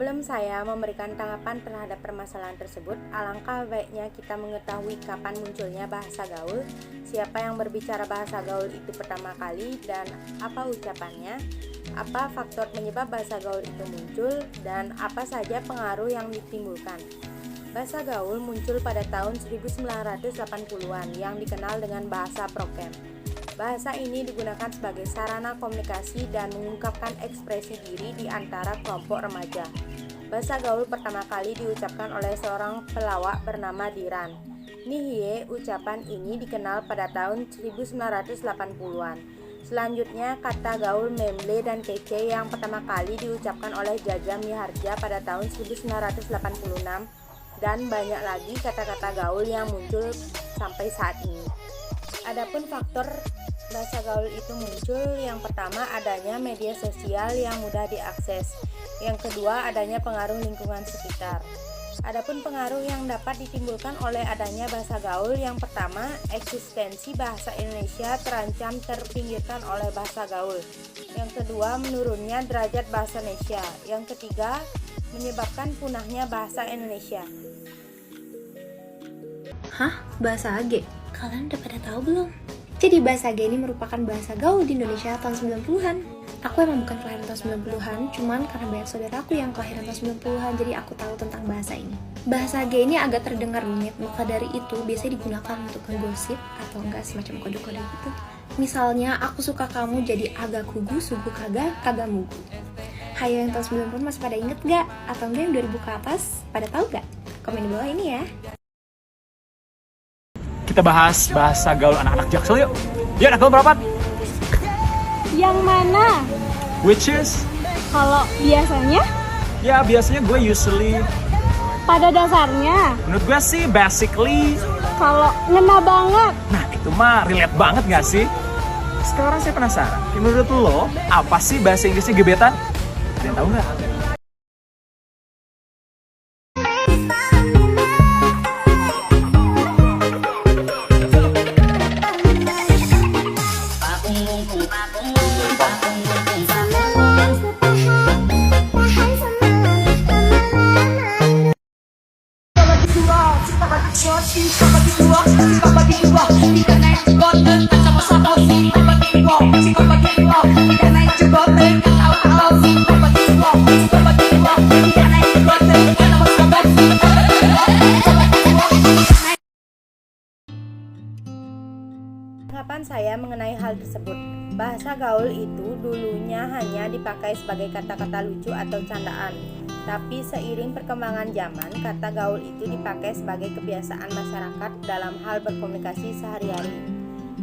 Sebelum saya memberikan tanggapan terhadap permasalahan tersebut, alangkah baiknya kita mengetahui kapan munculnya bahasa gaul, siapa yang berbicara bahasa gaul itu pertama kali, dan apa ucapannya, apa faktor penyebab bahasa gaul itu muncul, dan apa saja pengaruh yang ditimbulkan. Bahasa gaul muncul pada tahun 1980-an yang dikenal dengan bahasa prokem. Bahasa ini digunakan sebagai sarana komunikasi dan mengungkapkan ekspresi diri di antara kelompok remaja. Bahasa gaul pertama kali diucapkan oleh seorang pelawak bernama Diran Nihye. Ucapan ini dikenal pada tahun 1980-an. Selanjutnya, kata gaul memble dan kece yang pertama kali diucapkan oleh Jaja Miharja pada tahun 1986, dan banyak lagi kata-kata gaul yang muncul sampai saat ini. Adapun faktor bahasa gaul itu muncul, yang pertama adanya media sosial yang mudah diakses, yang kedua adanya pengaruh lingkungan sekitar. Adapun pengaruh yang dapat ditimbulkan oleh adanya bahasa gaul, yang pertama, eksistensi bahasa Indonesia terancam terpinggirkan oleh bahasa gaul. Yang kedua, menurunnya derajat bahasa Indonesia. Yang ketiga, menyebabkan punahnya bahasa Indonesia. Hah? Bahasa AG? Kalian udah pada tahu belum? Jadi bahasa AG ini merupakan bahasa gaul di Indonesia tahun 90-an. Aku emang bukan kelahiran tahun 90-an, cuman karena banyak saudaraku yang kelahiran tahun 90-an, jadi aku tahu tentang bahasa ini. Bahasa AG ini agak terdengar rumit, maka dari itu biasanya digunakan untuk ngegosip atau enggak semacam kode-kode gitu. Misalnya, aku suka kamu jadi agak kugu, sugu kagak mugu. Hayo yang tahun 90-an masih pada inget gak? Atau enggak yang 2000 ke atas, pada tahu gak? Komen di bawah ini ya. Kita bahas bahasa gaul anak-anak Jaksel yuk. Yuk, anak gaul berapa? Yang mana? Which is? Kalau biasanya? Ya, biasanya gue usually, Pada dasarnya? menurut gue sih basically. Kalau ngena banget? Nah, itu mah relate banget gak sih? Sekarang saya penasaran, menurut lo, apa sih bahasa Inggrisnya gebetan? Ada yang tahu nggak? Tanggapan saya mengenai hal tersebut, bahasa gaul itu dulunya hanya dipakai sebagai kata-kata lucu atau candaan. Tapi seiring perkembangan zaman, kata gaul itu dipakai sebagai kebiasaan masyarakat dalam hal berkomunikasi sehari-hari.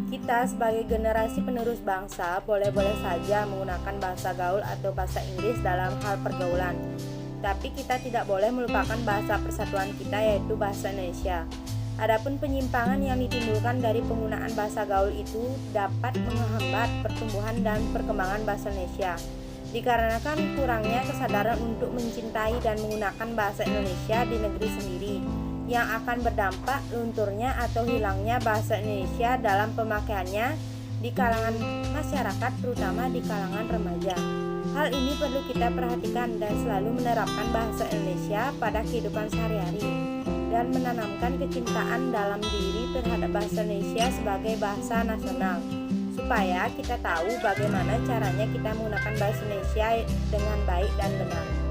Kita sebagai generasi penerus bangsa boleh-boleh saja menggunakan bahasa gaul atau bahasa Inggris dalam hal pergaulan. Tapi kita tidak boleh melupakan bahasa persatuan kita, yaitu bahasa Indonesia. Adapun penyimpangan yang ditimbulkan dari penggunaan bahasa gaul itu dapat menghambat pertumbuhan dan perkembangan bahasa Indonesia, dikarenakan kurangnya kesadaran untuk mencintai dan menggunakan bahasa Indonesia di negeri sendiri, yang akan berdampak lunturnya atau hilangnya bahasa Indonesia dalam pemakaiannya di kalangan masyarakat, terutama di kalangan remaja. Hal ini perlu kita perhatikan dan selalu menerapkan bahasa Indonesia pada kehidupan sehari-hari, dan menanamkan kecintaan dalam diri terhadap bahasa Indonesia sebagai bahasa nasional, supaya kita tahu bagaimana caranya kita menggunakan bahasa Indonesia dengan baik dan benar.